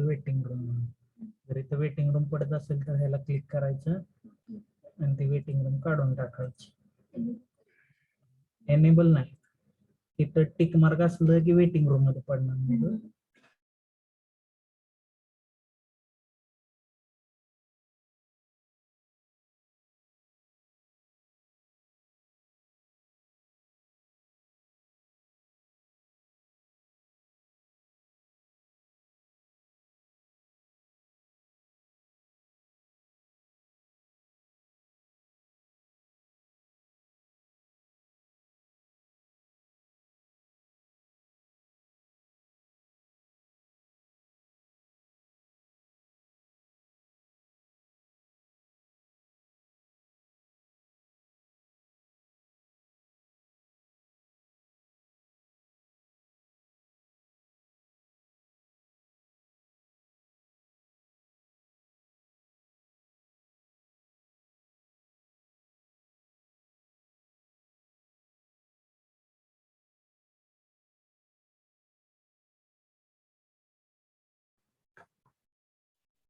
Waiting room, जर इथं waiting room पडत असेल तर ह्याला क्लिक करायचं आणि ती वेटिंग रूम काढून टाकायची. एनेबल नाही, तिथं टिक मार्क असलं की वेटिंग रूम मध्ये पडणार नाही.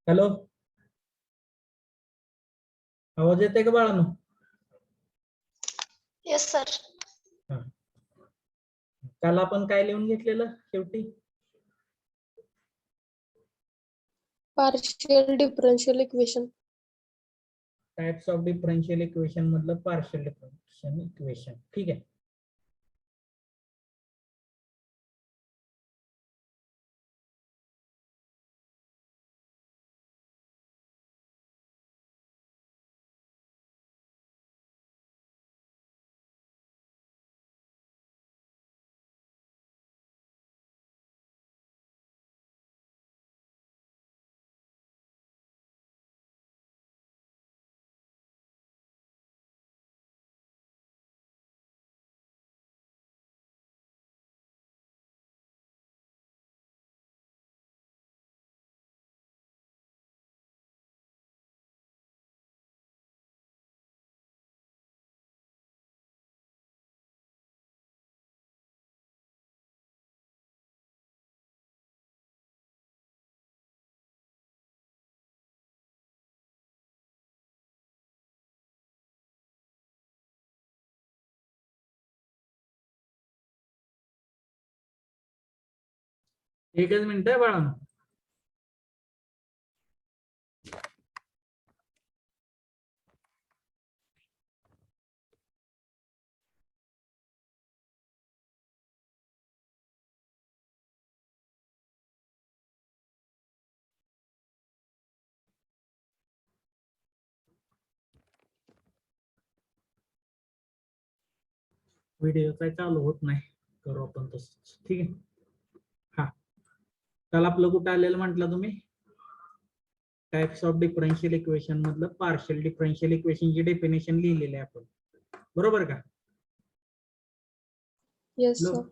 हॅलो, आवाज येते का बाळांनो? Yes sir. काल आपण काय लिहून घेतलेलं शेवटी? Partial differential equation. Types of differential equation मधलं पार्शियल डिफरन्शियल इक्वेशन. ठीक आहे. एकच मिनिट आहे बाळांनो. व्हिडिओ काय चालू होत नाही, करू आपण तसंच. ठीक आहे. हा, काल आपलं कुठं आलेलं म्हटलं तुम्ही? टाइप्स ऑफ डिफरन्शियल इक्वेशन मधलं पार्शियल डिफरन्शियल इक्वेशन ची डेफिनेशन लिहिलेली आहे आपण, बरोबर का? Yes sir.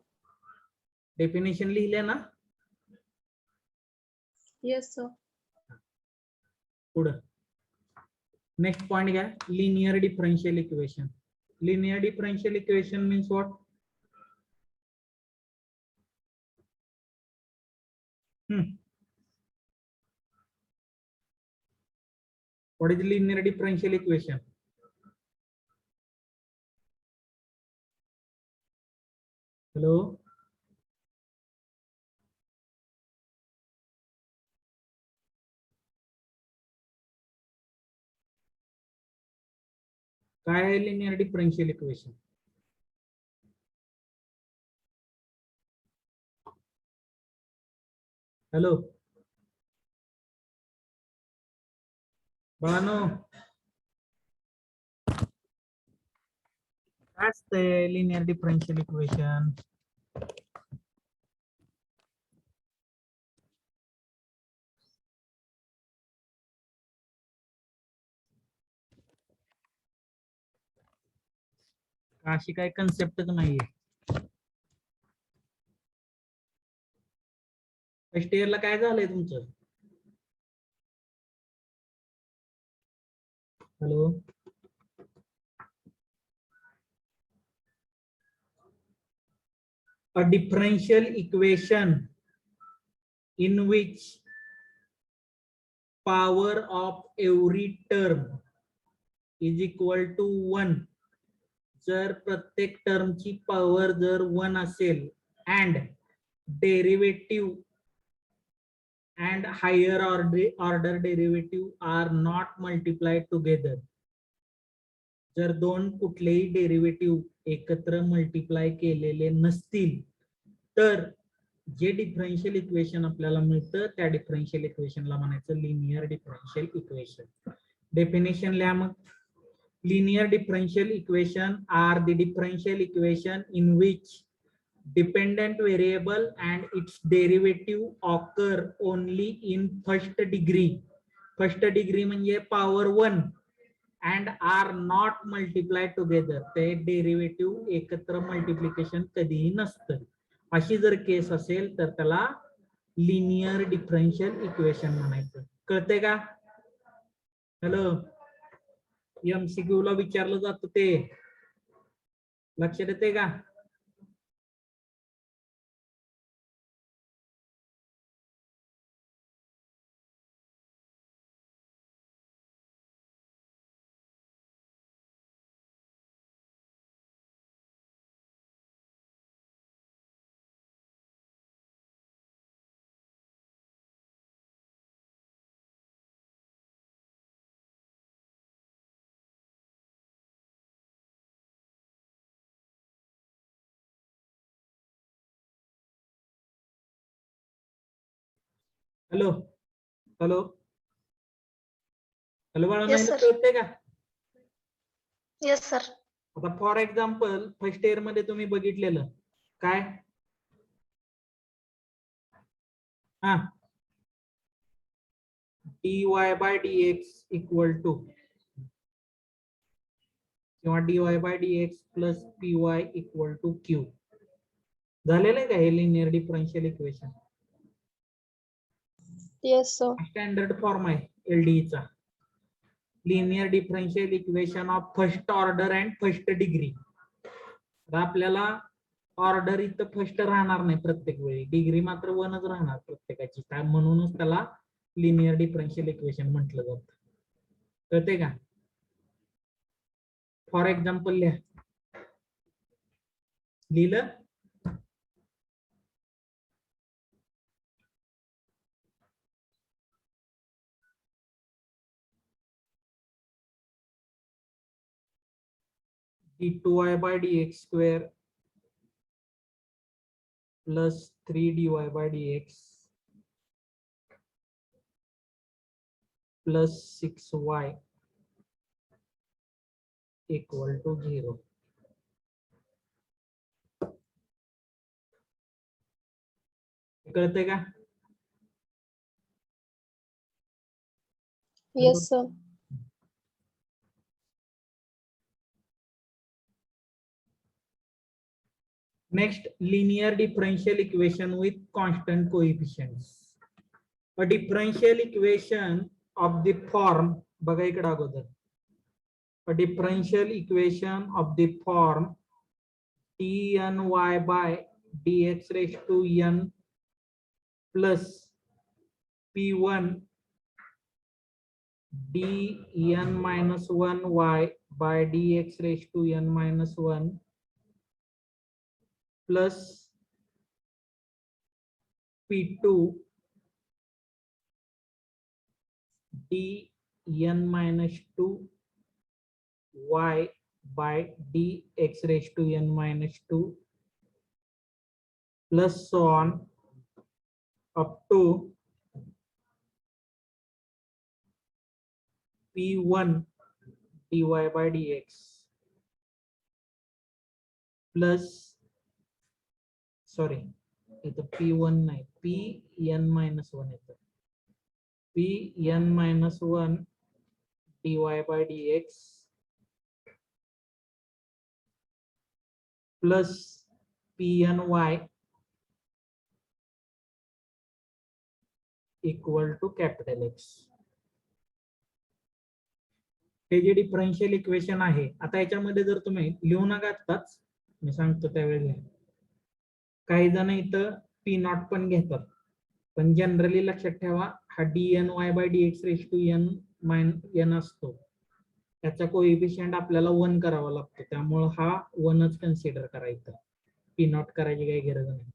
डेफिनेशन लिहिले ना? Yes sir. पुढं नेक्स्ट पॉइंट घ्या, linear differential equation. Linear differential equation means what? What is linear differential equation? Hello? काय आहे लिनियर डिफरन्शियल इक्वेशन? हॅलो बाळांनो, काय असतंय लिनियर डिफरन्शियल इक्वेशन? अशी काय कन्सेप्टच नाहीये. फर्स्ट इयरला काय झालंय तुमचं? Hello, a differential equation in which power of every term is equal to 1. जर प्रत्येक टर्मची पॉवर जर 1 असेल and derivative and higher order derivative are not multiplied together. जर दोन कुठलेही डेरिव्हेटिव्ह एकत्र मल्टिप्लाय केलेले नसतील तर जे डिफरन्शियल इक्वेशन आपल्याला मिळतं त्या डिफरन्शियल इक्वेशनला म्हणायचं लिनियर डिफरन्शियल इक्वेशन. डेफिनेशन लिहा मग. Linear differential equation are the differential equation in which dependent variable and its derivative occur only in first degree. First degree म्हणजे power 1 and are not multiplied together. ते derivative एकत्र multiplication कधीही नसतं. अशी जर केस असेल तर त्याला लिनियर डिफरन्शियल इक्वेशन म्हणायचं. कळतंय का? हॅलो, एमसीक्यू ला विचारलं जातं ते लक्षात येते का? हॅलो हॅलो हॅलो बाळा, Yes, नाही sir. कळते का? Yes, sir. आता फॉर एक्झाम्पल फर्स्ट इयर मध्ये तुम्ही बघितलेलं काय? हा, dy by dx equal to किंवा dy by dx plus py equal to q झालेलं आहे का हे linear differential equation? Yes, sir. Standard form आहे एलडीई चा. Linear differential equation of first order and first degree. आपल्याला ऑर्डर इथं first राहणार नाही प्रत्येक वेळी, डिग्री मात्र 1च राहणार प्रत्येकाची. काय म्हणूनच त्याला लिनियर डिफरन्शियल इक्वेशन म्हटलं जातं. कळते का? फॉर एक्झाम्पल लिहा. लिहिलं? d2y by dx square plus 3dy by dx plus 6y equal to 0. कळते का? Yes, sir. Next, linear differential equation with constant coefficients. A differential equation of the form, बघा इकडे अगोदर. A differential equation of the form tny by dx raised to n plus p1 dn minus 1y by dx raised to n minus 1 plus p2 dn minus 2 y by dx raised to n minus 2 plus so on up to p1 dy by dx plus, sorry, इथं p1 नाही, pn minus 1 येतं. pn minus 1 dy by dx plus pny equal to capital X. हे जे differential equation आहे, आता याच्यामध्ये जर तुम्ही लिहू नका आत्ताच, मी सांगतो त्यावेळेला. काही जण इथं पी नॉट पण घेतात, पण जनरली लक्षात ठेवा हा dny by dx raise to n असतो, त्याचा कोएफिशियंट आपल्याला 1 करावा लागतो, त्यामुळे हा 1च कन्सिडर करायचा, पी नॉट करायची काही गरज नाही.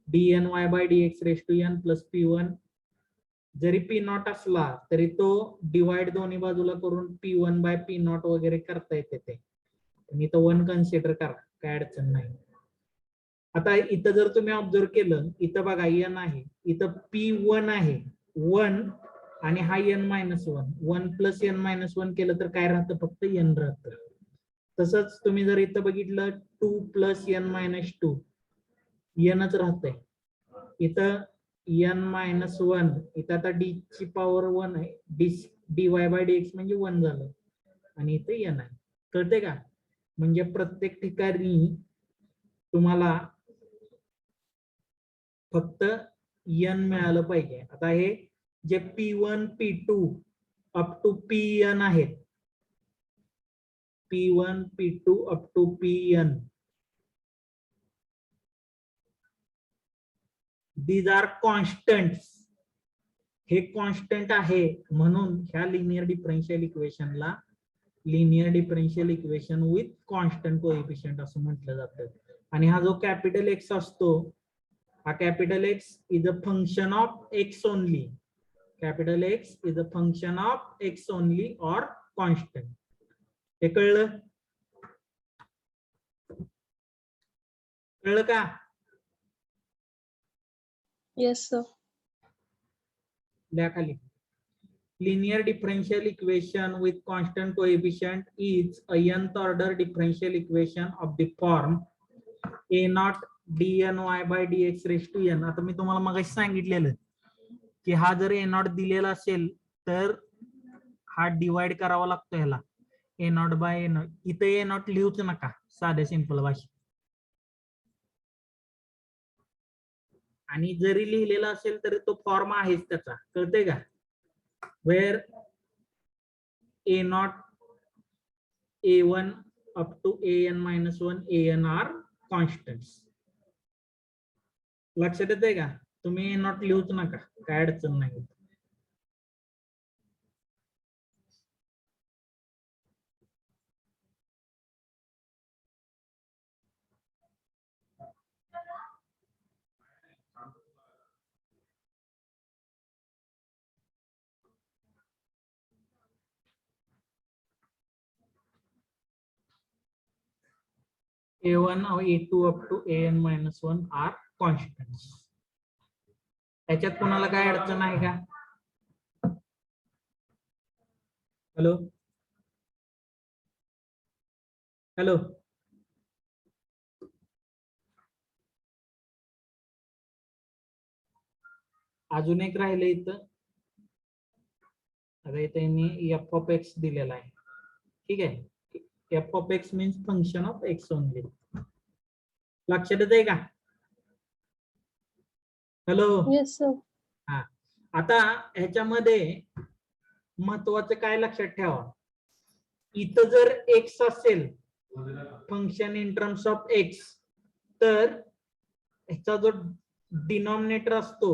dny by dx raise to n plus p1, जरी पी नॉट असला तरी तो डिवाइड दोन्ही बाजूला करून p1 बाय पी नॉट वगैरे करता येते ते, पण इथं 1 कन्सिडर करा, काय अडचण नाही. आता इथं जर तुम्ही ऑब्झर्व केलं, इथं बघा n आहे, इथं p1 आहे 1 आणि हा n-1, 1 प्लस n-1 केलं तर काय राहतं, फक्त n राहतं. तसंच तुम्ही जर इथं बघितलं 2 प्लस n-2, nच राहतंय. इथं n-1, इथं आता d ची पॉवर 1 आहे, dy बाय dx म्हणजे 1 झालं, आणि इथे n आहे. कळते का? म्हणजे प्रत्येक ठिकाणी तुम्हाला फक्त n मिळालं पाहिजे. आता हे जे p1 p2 up to pn आहेत, p1 p2 up to pn, these are constants. हे कॉन्स्टंट आहे, म्हणून ह्या लिनियर डिफरन्शियल इक्वेशनला linear differential equation with constant coefficient असं म्हटलं जातं. आणि हा जो कॅपिटल एक्स असतो, हा capital x is a function of x only. Capital x is a function of x only और कॉन्स्टंट. हे कळलं? कळलं का? Yes sir. द्या खाली. Linear differential equation with constant coefficient is a nth order differential equation of the form a naught dny by dx raised to n. आता मी तुम्हाला मगाशी सांगितलेलं की हा जर a naught दिलेला असेल तर हा डिवाइड करावा लागतो ह्याला a naught by a naught. इथे a naught लिहूच नका, साधे सिंपल भाषेत. आणि जरी लिहिलेला असेल तरी तो फॉर्म आहेच त्याचा, कळतंय का? where a naught a1 up to an-1 an are constants. लक्षात येतंय का? तुम्ही a naught लिहूच नका, काय अडचण नाही. a1 or a2 up to an-1 are constants. त्याच्यात कोणाला काय अडचण आहे का? हॅलो हॅलो, अजून एक राहिलं इथं. आता इथे मी f of x दिलेला आहे, ठीक आहे. f of x means function of x only. लक्षात येतंय का? हॅलो. Yes sir. हा, आता ह्याच्यामध्ये महत्वाचं काय लक्षात ठेवा, इथं जर x असेल function in terms of x, तर ह्याचा जो डिनॉमिनेटर असतो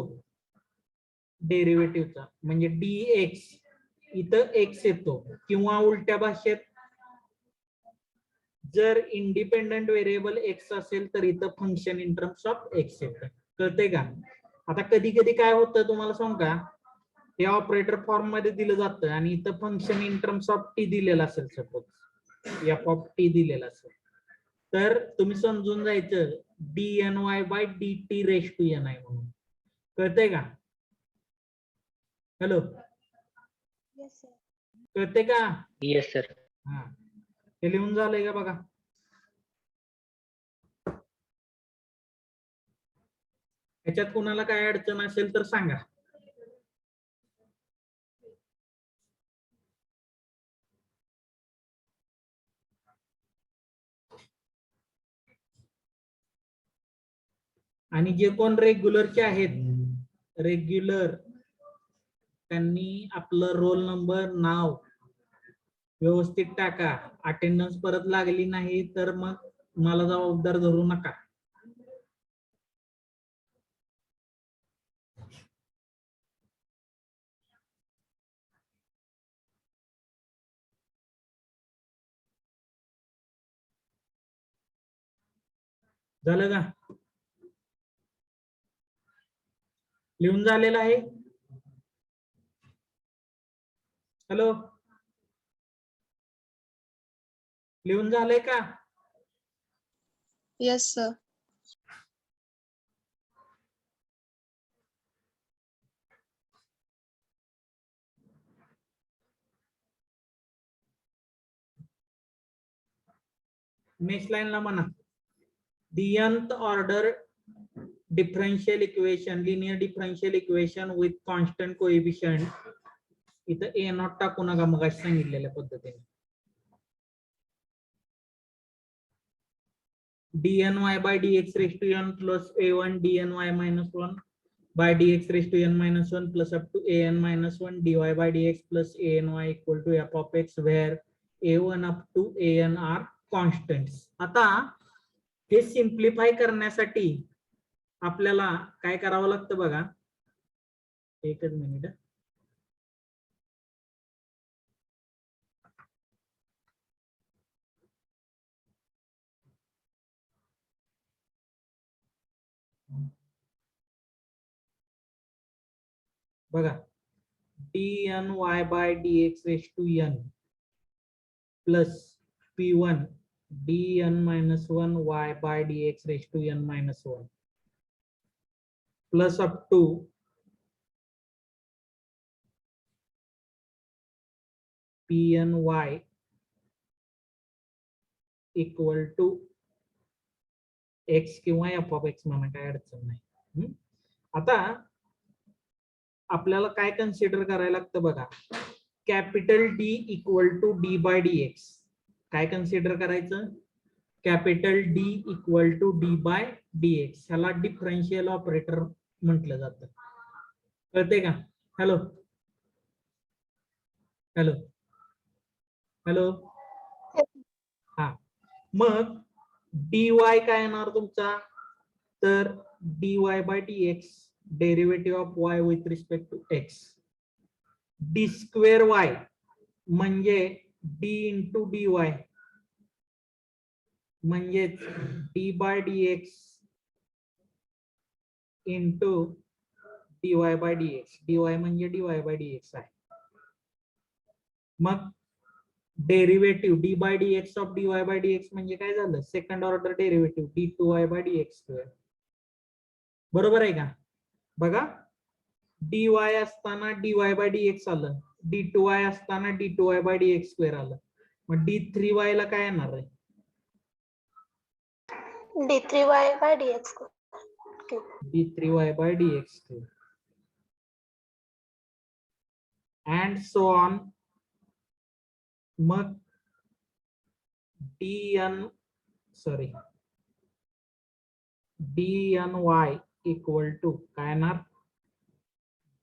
डेरिव्हेटिव्हचा म्हणजे dx, इथं x येतो. किंवा उलट्या भाषेत जर इंडिपेंडेंट व्हेरिएबल x असेल तर इथं function in terms of x येतं. कळतंय का? आता कधी कधी काय होतं तुम्हाला सांगू का, हे ऑपरेटर फॉर्म मध्ये दिलं जातं आणि इथं function in terms of t दिलेलं असेल, सपोज f ऑफ t दिलेलं असेल, तर तुम्ही समजून जायचं dny by dt raise to n आहे म्हणून. कळतंय का? हॅलो, कळतंय का? Yes sir. हा, हे लिहून झालंय का बघा. ह्याच्यात कोणाला काय अडचण असेल तर सांगा. आणि जे कोण रेग्युलरचे आहेत, रेग्युलर त्यांनी आपलं रोल नंबर नाव व्यवस्थित टाका. अटेंडन्स परत लागली नाही तर मग मला जबाबदार धरू नका. झालं का? लिहून झालेलं आहे? हॅलो, लिहून झालंय का? Yes, sir. नेक्स्ट लाईनला म्हणा, the nth order differential equation, linear differential equation with constant coefficient. इथं a नॉट टाकू नका मग सांगितलेल्या पद्धतीने. dny by dx raised to n plus a1 dny minus 1 by dx raised to n minus 1 plus up to an minus 1 dy by dx plus any equal to f of x, where a1 up to an are constants. आता हे simplify करण्यासाठी आपल्याला काय करावं लागतं बघा. एकच minute. बघा, dny by dx raised to n plus p1 dn minus 1 y by dx raised to n minus 1 plus up to pny equal to x किंवा f of x म्हणा, काय अडचण नाही. आता आपल्याला काय कन्सिडर करायला लागतं बघा, capital D equal to d by dx. काय कन्सिडर करायचं? Capital D equal to d by dx. ह्याला डिफरन्शियल ऑपरेटर म्हटलं जातं. कळते का? Hello hello hello. हा, मग dy काय येणार तुमचा? तर dy by dx derivative of y with respect to x. d square y म्हणजे d इंटू dy म्हणजेच d by dx into dy by dx. dy म्हणजे dy बाय dx आहे. मग derivative d by dx of dy by dx म्हणजे काय झालं? Second order derivative d2y by dx square. बरोबर आहे का? बघा, dy असताना dy बाय dx आलं, d2y असताना d2y बाय dx स्क्वेअर आलं. मग d3y ला काय येणार आहे? D3y by dx. d3y by dx square. and so on. मग dny इक्वल टू काय येणार?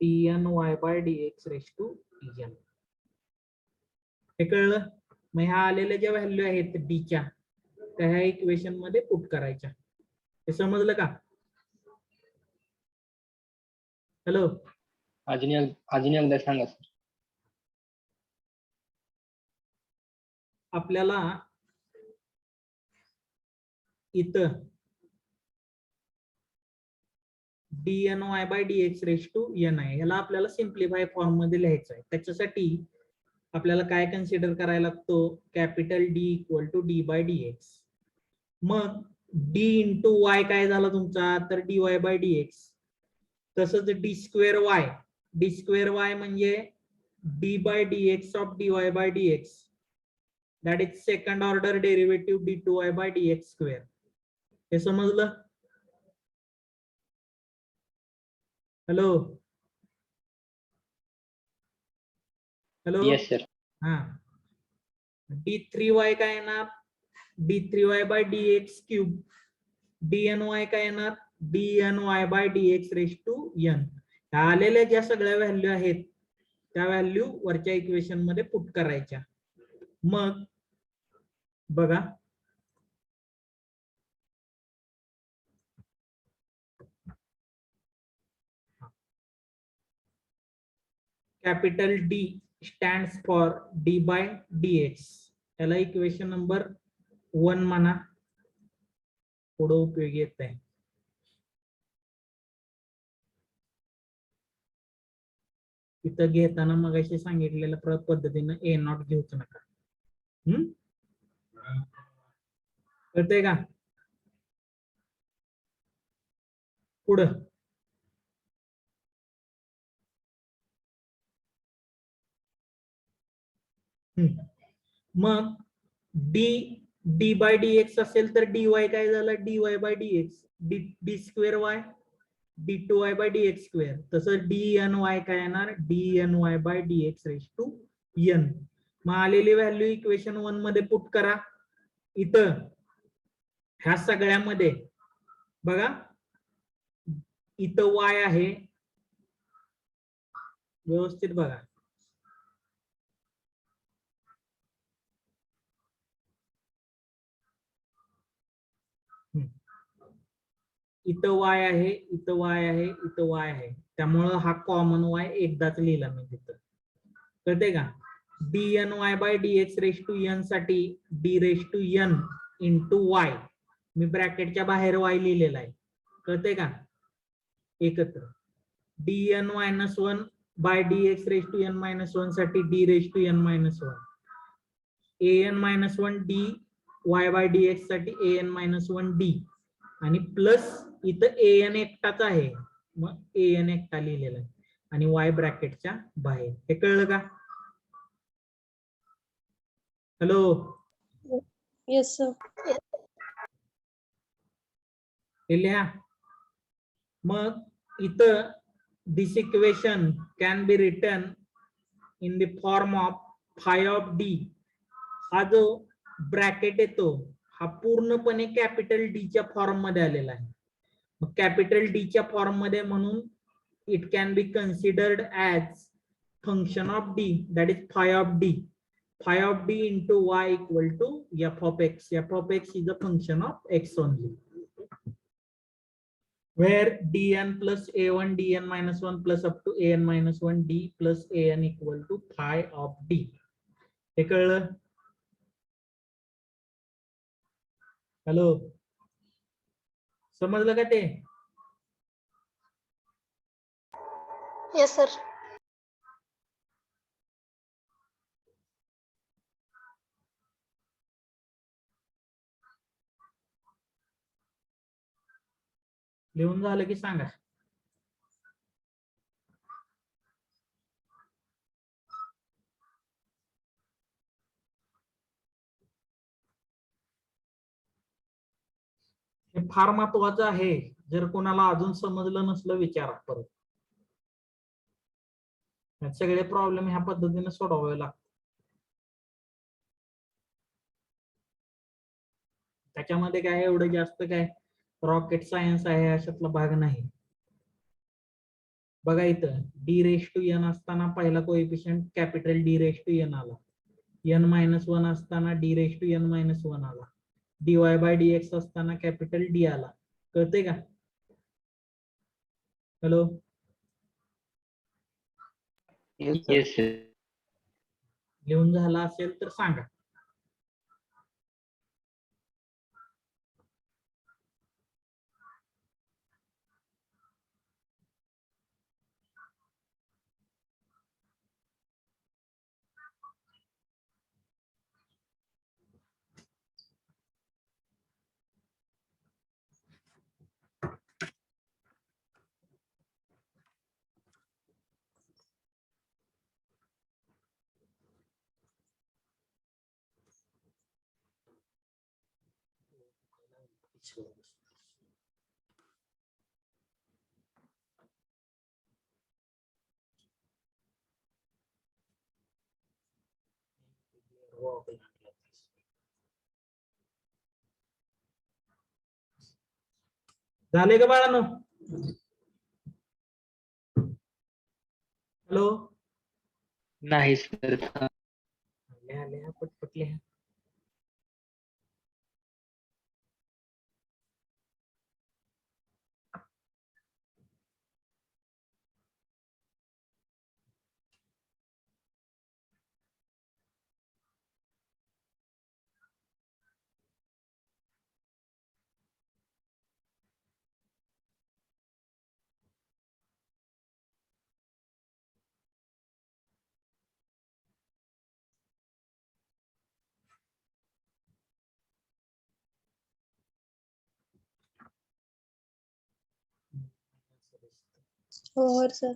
dny by dx raise to dn. हे कळलं? मग ह्या आलेल्या ज्या व्हॅल्यू आहेत डीच्या, त्या ह्या इक्वेशन मध्ये पुट करायच्या. हे समजलं का? हॅलो, अजून एकदा सांगा सर. आपल्याला इथं dny by dx raise to n आहे. ह्याला आपल्याला सिम्प्लिफाय फॉर्म मध्ये लिहायचं आहे. त्याच्यासाठी आपल्याला काय कन्सिडर करायला लागतो? Capital D equal to d by dx. मग d इंटू y काय झाला तुमचा? तर dy बाय dx. तसंच d square y, d square y म्हणजे d by dx of dy by dx. That is second order derivative d2y by dx square. हे समजलं? Hello hello. Yes sir. हा, d3y काय येणार? d3y by dx cube. dny काय येणार? dny by dx raise to n. आलेल्या ज्या सगळ्या व्हॅल्यू आहेत त्या व्हॅल्यू वरच्या इक्वेशन मध्ये पुट करायच्या. मग बघा capital D stands for D by dx. याला इक्वेशन नंबर 1 म्हणा, पुढे उपयोगी येत आहे. इथं घेताना मग अशी सांगितलेल्या पद्धतीनं ए नॉट घेऊच नका. कळतंय का? पुढं मग D D by D X असेल तर डी वाय काय झालं, D Y by D X, D square Y D two Y by D X square. तसं डी एन वाय काय येणार, D N Y by D X raise to N. मग आलेली value equation 1 मध्ये put करा. इथं ह्या सगळ्यामध्ये बघा इथं वाय आहे, व्यवस्थित बघा. इथं वाय आहे, इथं वाय आहे, इथं वाय आहे. त्यामुळं हा कॉमन वाय एकदाच लिहिला मी तिथं. कळते का? D N Y by D X raise to N साठी D raise to N into Y, मी ब्रॅकेटच्या बाहेर वाय लिहिलेला आहे. कळते का? एकत्र D N minus 1 by D X raise to N minus 1 साठी D raise to N minus 1, A N minus 1 D Y by D X साठी ए एन मायनस 1 डी, आणि प्लस इथं ए एन एकटाच आहे, मग ए एन एकटा लिहिलेला आहे आणि वाय ब्रॅकेटच्या बाहेर. हे कळलं का? हॅलो. Yes sir. हे लिहा. मग इथं this equation can be written in the form of phi of D. हा जो ब्रॅकेट येतो हा पूर्णपणे कॅपिटल डी च्या फॉर्म मध्ये आलेला आहे. मग कॅपिटल डी च्या फॉर्म मध्ये म्हणून it can be considered as function of D, that is five of D. Phi of d into y equal to f of x. F of x is a function of x only. Where dn plus a1 dn minus 1 plus up to an minus 1 d plus an equal to phi of d. हे कळलं? Hello, समजलं का ते? Yes sir. लिहून झालं की सांगा. हे फार महत्वाचं आहे. जर कोणाला अजून समजलं नसलं विचारा परत. सगळे प्रॉब्लेम ह्या पद्धतीने सोडवावे लागतात. त्याच्यामध्ये काय एवढं जास्त काय रॉकेट सायन्स आहे अशातला भाग नाही. बघा इथं डी रेस टू एन असताना पहिला coefficient capital D raise to N आला, एन मायनस 1 असताना D raise to N minus 1 आला, D Y by D X असताना कॅपिटल डी आला. कळते का? हॅलो. येस. लिहून झाला असेल तर सांगा. झाले का बाळांनो? हॅलो. नाही सर. लिहा लिहा पटपट लिहा. हो सर.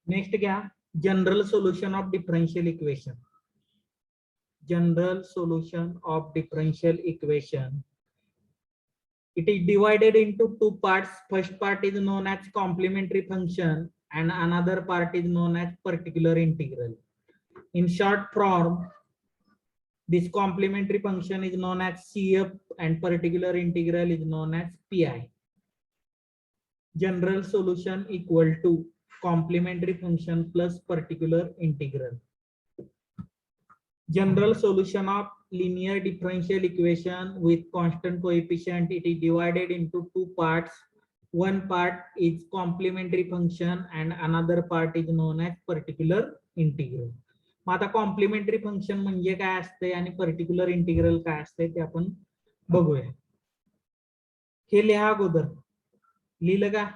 नेक्स्ट घ्या general solution of differential equation. General solution of differential equation. It is divided into two parts. First part is known as complementary function and another part is known as particular integral. In short form, this complementary function is known as CF and particular integral is known as PI. General solution equal to complementary function plus particular integral. General solution of linear differential equation with constant coefficient, it is divided into two parts. One part is complementary function and another part is known as particular integral. मग आता complementary function म्हणजे काय असते आणि particular integral काय असते ते आपण बघूया. हे लिहा अगोदर. लिहिलं का?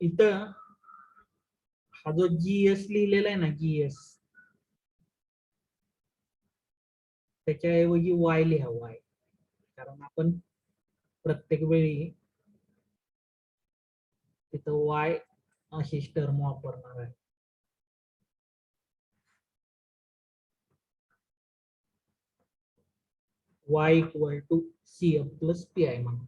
इथं हा जो जीएस लिहिलेला आहे ना, जीएस त्याच्याऐवजी वाय लिहा, वाय. कारण आपण प्रत्येक वेळी तिथं वाय अशीच टर्म वापरणार आहे. y equal to CF plus PI म्हणून.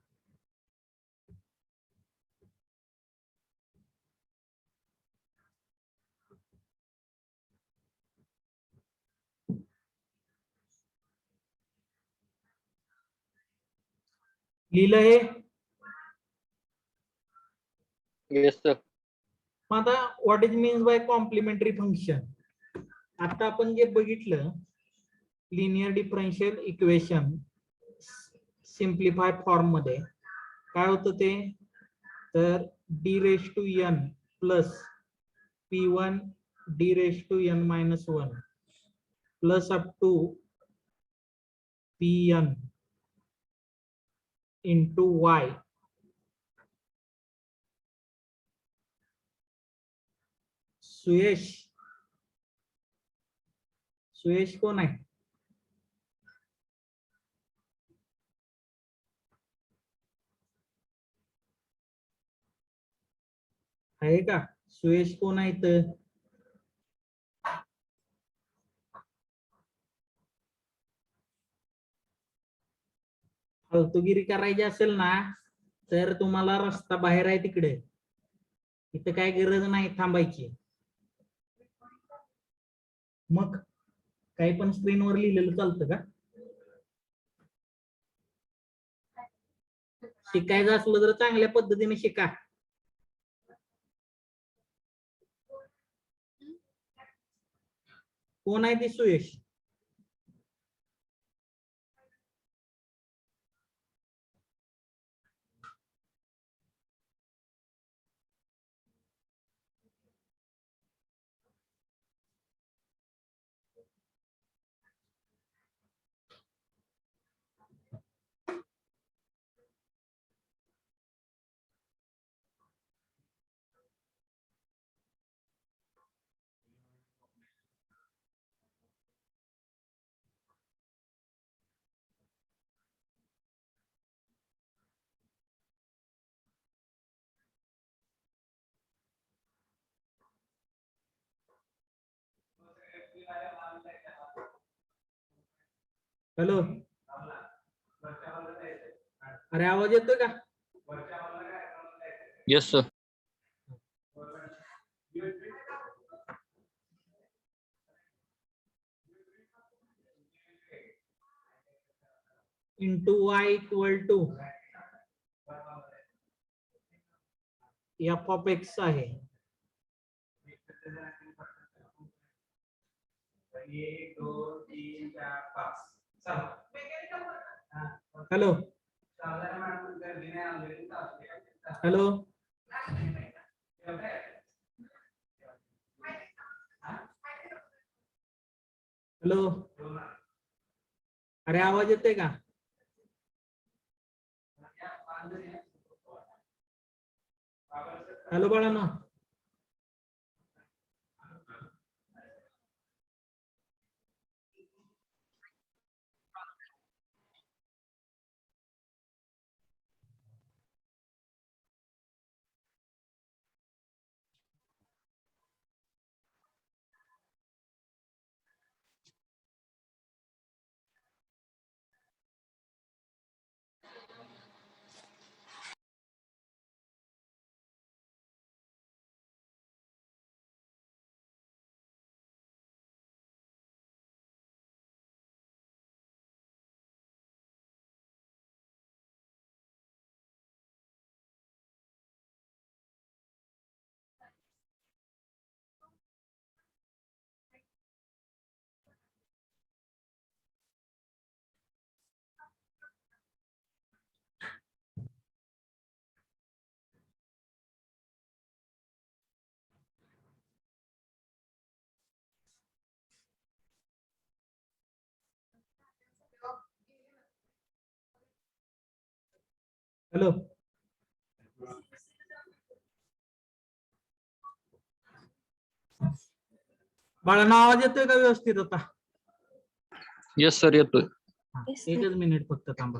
लिहिलं हे? Yes sir. मग आता what is means by complementary function. आता आपण जे बघितलं linear differential equation simplify form मध्ये काय होतं ते, तर D raise to N plus P1 D raise to N minus 1 plus up to Pn into Y Suyash. Suyash कोण आहे? आहे का? सुयश कोण आहे इथं? फालतूगिरी करायची असेल ना तर तुम्हाला रस्ता बाहेर आहे तिकडे. इथं काय गरज नाही थांबायची. मग काही पण स्क्रीनवर लिहिलेलं चालतं का? शिकायचं असलं तर चांगल्या पद्धतीने शिका. कोण आहे ती सुयश? हॅलो, अरे आवाज येतोय का? Yes sir. Into Y equal to F of X आहे. हॅलो हॅलो, हॅलो, अरे आवाज येतोय का? हॅलो बाळांनो, हॅलो, बाळांनो आवाज येतोय का व्यवस्थित आता? येस सर येतोय. हा, एकच मिनिट फक्त थांबा.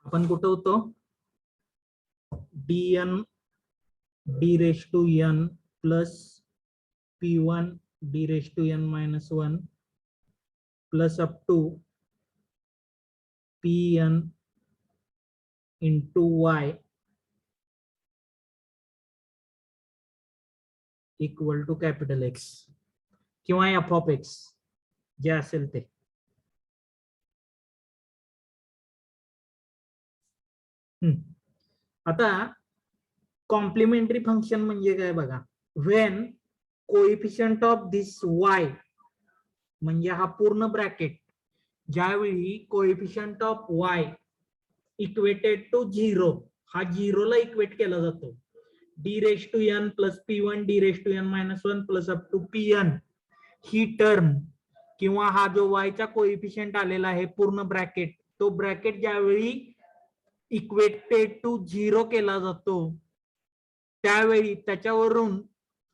आपण कुठं होतो? dn d raised to n plus p1 d raised to n minus 1 plus up to pn into y equal to capital X किंवा एफ ऑफ एक्स जे असेल ते. आता कॉम्प्लिमेंटरी फंक्शन म्हणजे काय बघा. When coefficient of this y म्हणजे हा पूर्ण ब्रॅकेट, ज्यावेळी coefficient of y equated to 0, हा 0 ला इक्वेट केला जातो. d raise to n plus p1 d raise to n minus 1 plus up to pn ही टर्म किंवा हा जो y चा कोएफिशियंट आलेला आहे पूर्ण ब्रॅकेट, तो ब्रॅकेट ज्यावेळी इक्वेटेड टू 0 केला जातो त्यावेळी त्याच्यावरून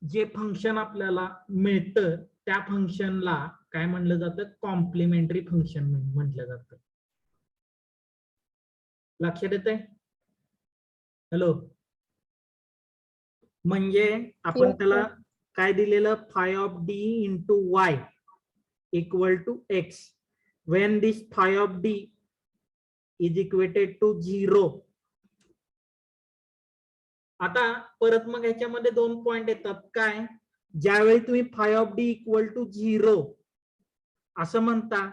जे फंक्शन आपल्याला मिळतं त्या फंक्शनला काय म्हणलं जातं? कॉम्प्लिमेंटरी फंक्शन म्हटलं जातं. लक्षात येतंय? हॅलो, म्हणजे आपण त्याला काय दिलेलं? Phi of D into Y equal to X when this phi of D is equated to 0. आता परत मग ह्याच्यामध्ये 2 पॉइंट येतात. काय? ज्यावेळी तुम्ही phi of D equal to 0 असं म्हणता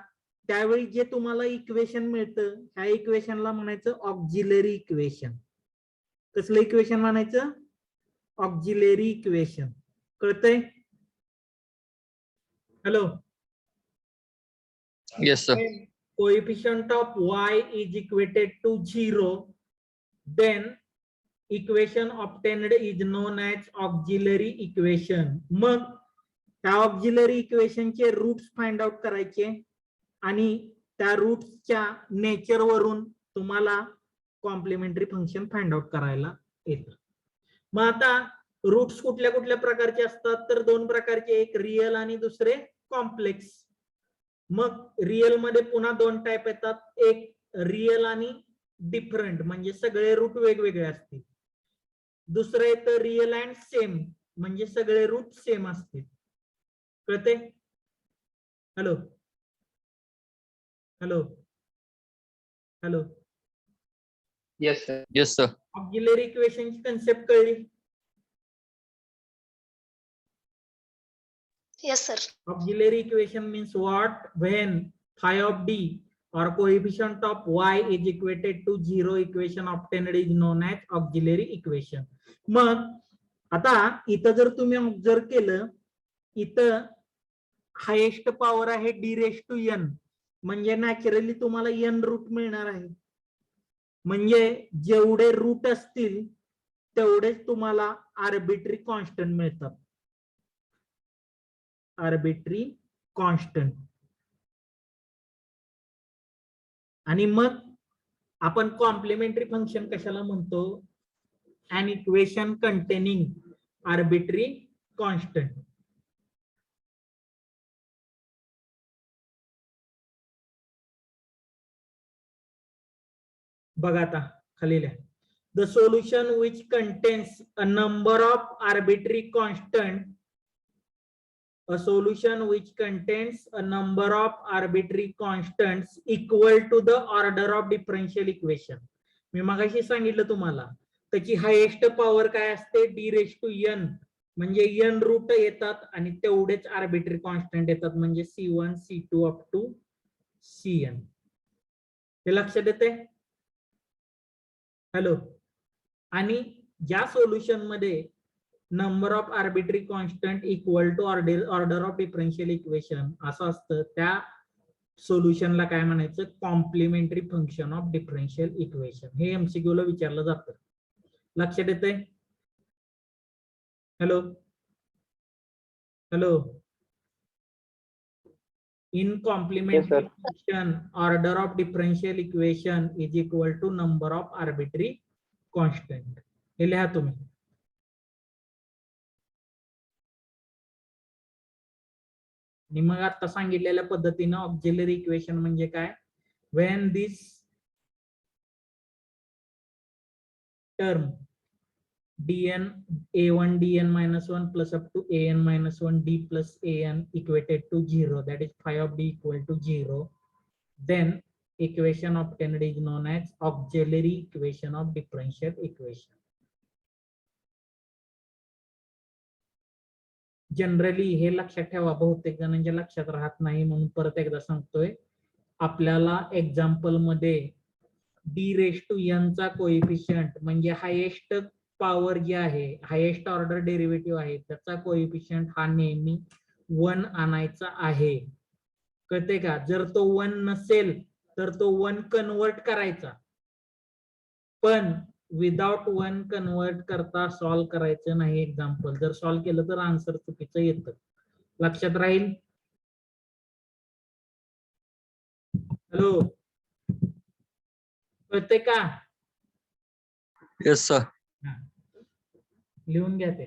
त्यावेळी जे तुम्हाला इक्वेशन मिळतं ह्या इक्वेशनला म्हणायचं ऑक्झिलरी इक्वेशन. कसलं इक्वेशन म्हणायचं? Auxiliary equation. कळतंय? Hello, Yes, sir. when coefficient of y is equated to 0, then equation obtained is known as auxiliary equation. मग त्या ऑक्झिलरी इक्वेशनचे रूट्स फाइंड आउट करायचे आणि त्या रूट्सच्या नेचर वरून तुम्हाला कॉम्प्लिमेंटरी फंक्शन फाइंड आउट करायला येतं. मग आता रूट्स कुठल्या कुठल्या प्रकारचे असतात तर दोन प्रकारचे, एक रिअल आणि दुसरे कॉम्प्लेक्स. मग रिअल मध्ये पुन्हा दोन टाइप येतात, एक रिअल आणि डिफरंट म्हणजे सगळे रूट वेगवेगळे असतील. दुसरं येतं रिअल अँड सेम म्हणजे सगळे रूट सेम असतील. कळते? Hello hello hello. Yes, sir. Yes, sir. Auxiliary इक्वेशनची कन्सेप्ट कळली? Yes, sir. Auxiliary equation means what? When phi of d or coefficient of y is equated to 0, equation obtained is known as auxiliary equation. मग आता इथं जर तुम्ही observe केलं, इथं highest power आहे d रेज टू n, म्हणजे naturally तुम्हाला n रूट मिळणार आहे. म्हणजे जेवढे रूट असतील तेवढेच तुम्हाला आर्बिट्री कॉन्स्टंट मिळतात. Arbitrary constant. आणि मग आपण कॉम्प्लिमेंटरी फंक्शन कशाला म्हणतो? an equation containing arbitrary constant. बघा आता खाली लिहा. The solution which contains a number of arbitrary constant, a solution which contains a number of arbitrary constants equal to the order of differential equation. मी मगाशी सांगितलं तुम्हाला त्याची हायेस्ट पॉवर काय असते? d रेज टू n, म्हणजे n route येतात आणि तेवढेच आर्बिट्ररी कॉन्स्टंट येतात, म्हणजे c1 c2 up to cn. हे लक्षात येते? हॅलो. आणि ज्या सोल्युशन मध्ये number of arbitrary constant equal to order of differential equation असं असतं, त्या सोल्युशनला काय म्हणायचं? Complementary function of differential equation. हे एमसीक्यू ला विचारलं जातं. लक्षात येते? Hello hello. In complementary function, order of differential equation is equal to number of arbitrary constant. हे लिहा तुम्ही. आणि मग आता सांगितलेल्या पद्धतीने ऑक्झिलरी इक्वेशन म्हणजे काय? When this term dn a1 dn minus 1 plus up to an minus 1 d plus an equated to 0, that is phi of d equal to 0, then equation obtained is known as auxiliary equation of differential equation. Generally हे लक्षात ठेवा, बहुतेक जणांच्या लक्षात राहत नाही म्हणून परत एकदा सांगतोय. आपल्याला एक्झाम्पल मध्ये d रेज टू n चा कोएफिशियंट म्हणजे हायेस्ट पॉवर जी आहे, हायेस्ट ऑर्डर डेरिव्हेटिव्ह आहे, त्याचा कोएफिशियंट हा नेहमी 1 आणायचा आहे. कळते का? जर तो 1 नसेल तर तो 1 कन्वर्ट करायचा, पण विदाउट 1 कन्वर्ट करता सॉल्व करायचं नाही एक्झाम्पल. जर सॉल्व केलं तर आन्सर चुकीचं येतं. लक्षात राहील? हॅलो, कळते का? Yes, sir. लिहून घ्या ते.